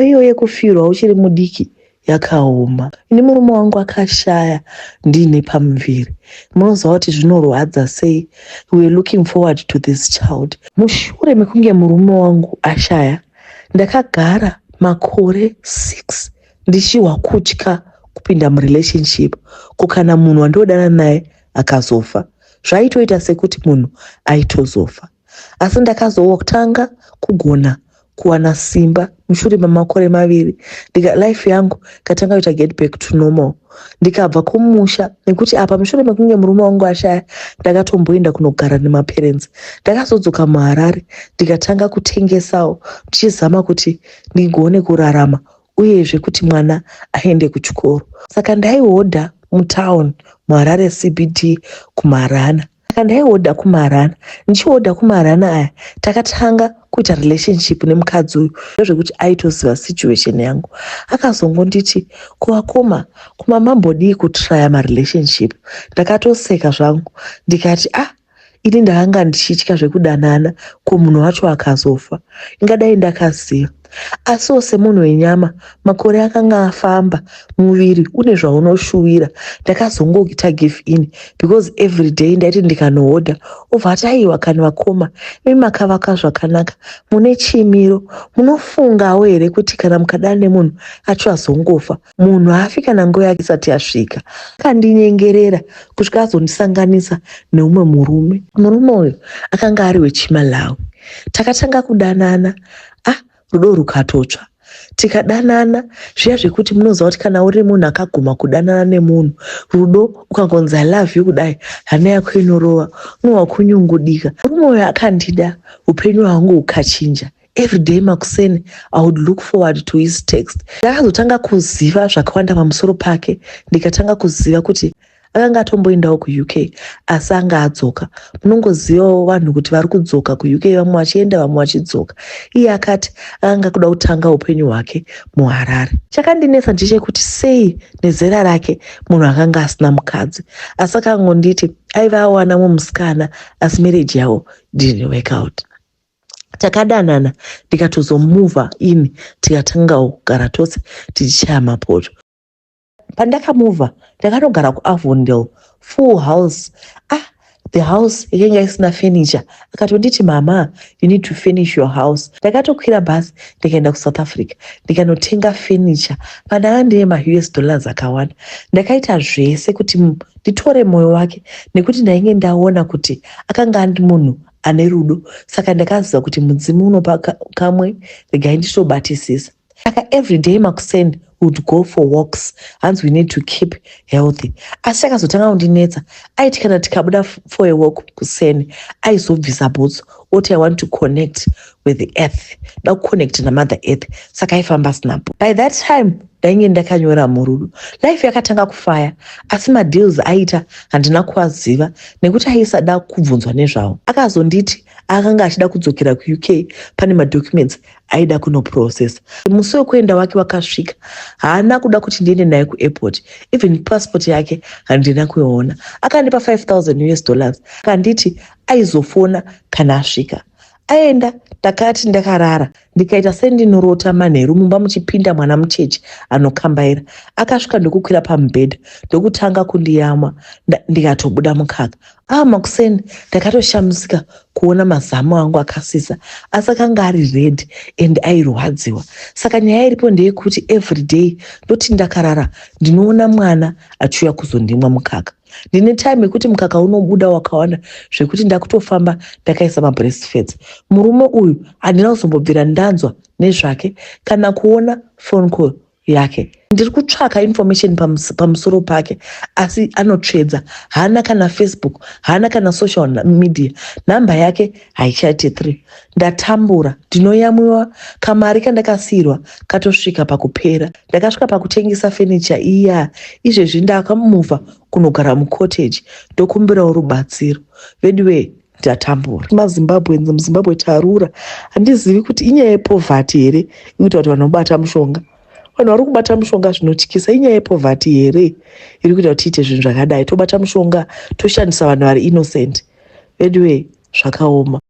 nzvimbo iyo yekufirwa uchiri mudiki yakaoma. Ini murume wangu akashaya ndine pamuviri. Munoziva kuti zvinorwadza sei. We were looking forward to this child. Mushure mekunge murume wangu ashaya, ndakagara makore 6 ndichiwa kutya kupinda murelationship, kukana munhu wandodana naye akazofa. Zvaitoita sekuti munhu aitozofa. Asi ndakazotanga kugona kuwana simba mushure memakore 2. Life yangu katanga kuita get back to normal. Ndikabva kumusha nekuti apa mushure mekunge murume wangu ashaya, ndakatomboenda kunogara nemaparents. Ndakazodzoka muHarare ndikatanga kutengesawo ndichizama kuti ndigone kurarama uyezve kuti mwana aende kuchikoro. Saka ndaihodha mutown muHarare CBD kuMarana. Saka ndaihodha kuMarana. Ndichihodha kuMarana aya takatanga kuita relationship nemukadzi uyu zvekuti aitoziva situation yangu. Akazongonditi kuwakoma kumamambodii kutraya marelationship. Ndakatoseka zvangu ndikati ini ndakanga ndichitya zvekudanana kumunhu wacho akazofa. Ingadai ndakaziva. Asiwo semunhu wenyama makore akanga afamba, muviri une zvaunoshuwira. Ndakazongoita give in because every day ndaiti ndikanohodha obva ati aiwa kana vakoma imi makavaka zvakanaka, mune chimiro, munofungawo here kuti kana mukadana nemunhu achazongofa munhu haafi kana nguva yake isati yasvika. Akandinyengerera kusvika azondisanganisa neumwe murume. Murume uyu akanga ari wechiMalawi. Takatanga kudanana, rudo rukatotsva. Tikadanana zviya zvekuti munoziva kuti kana uri munhu akaguma kudanana nemunhu, rudo ukangonzi I love you kudai, hana yako inorova, unova kunyungudika. Murume uyu akandida, upenyu hwangu hukachinja. Every day makuseni I would look forward to his text. Ndakazotanga kuziva zvakawanda pamusoro pake. Ndikatanga kuziva kuti akanga atomboendawo kuUK asi anga adzoka. Munongozivawo vanhu kuti vari kudzoka kuUK, vamwe vachienda vamwe vachidzoka. Iye akati akanga kuda kutanga upenyu hwake muHarare. Chakandinetsa ndechekuti sei nezera rake munhu akanga asina mukadzi. Asi akangonditi aiva awana musikana asi marriage yavo didn't work out. Takadanana ndikatozomuvha ini tikatanga kugara tose tichichaya mapoto. Pandakamuvha ndakanogara kuAvondale, full house. The house ikanga isina furniture. Akatonditi mama, you need to finish your house. Ndakatokwira bhazi ndikaenda kuSouth Africa ndikanotenga furniture. Pandanga ndine $US akawanda. Ndakaita zvese kuti nditore mwoyo wake nekuti ndainge ndaona kuti akanga andi munhu ane rudo. Saka ndakaziva kuti mudzimu unopa kamwe regai nditobatisisa. Saka every day makuseni would go for walks, and we need to keep healthy. Asi akazotanga kundinetsa, aiti kana tikabuda for a walk kuseni, aizobvisa bhutsu, oti I want to connect with the earth. Da connect na Mother Earth. Saka aifamba snapo. By that time, ndainge ndakanyora murudu. Life yakatanga kufaya, asi madeals aita handina kuaziva nekuti aisada kubvunzwa nezvawo. Akazonditi akanga achida kudzokera kuUK pane madocuments aida kunoprocess. Musi wekuenda wake wakasvika, haana kuda kuti ndiende naye kuairport. Even passport yake handina kuiona. Akandipa $5,000. Akanditi aizofona kana asvika. Aenda, takati ndakarara, ndikaita sendinorota manheru mumba muchipinda mwana mucheche anokambaira. Akasvika ndokukwira pamubhedha, ndokutanga kundiyamwa, ndikatobuda mukaka. Makuseni ndakatoshamisika kuona mazamu angu akasisa, asi akanga ari red and airwadziwa. Saka nyaya iripo ndeyekuti every day ndoti ndakarara ndinoona mwana achiuya kuzondimwa mukaka. Ndine time yekuti mukaka unobuda wakawanda zvekuti ndakutofamba ndakaisa mabreastfeeds. Murume uyu handina kuzombobvira ndanzwa nezvake kana kuona phone call yake. Ndiri kutsvaka information pamusoro pake asi anotsvedza. Haana kana Facebook, haana kana social media. Namba yake haichaite 3. Ndatambura, ndinoyamwiwa, kamari kandakasirwa katosvika pakupera. Ndakasvika pakutengesa furniture iya. Izvezvi ndakamuvha kunogara mucottage ndokumbirawo rubatsiro. Anyway, ndatambura. MuZimbabwe tarura. Handizivi kuti inyaya yepoverty here inoita kuti vanhu vabata mushonga. Vanhu vari kubata mushonga zvinotyisa. Inyaya yepoverty here iri kuita kuti tiite zvinhu zvakadai. Tobata mushonga toshandisa vanhu vari innocent. Anyway, zvakaoma.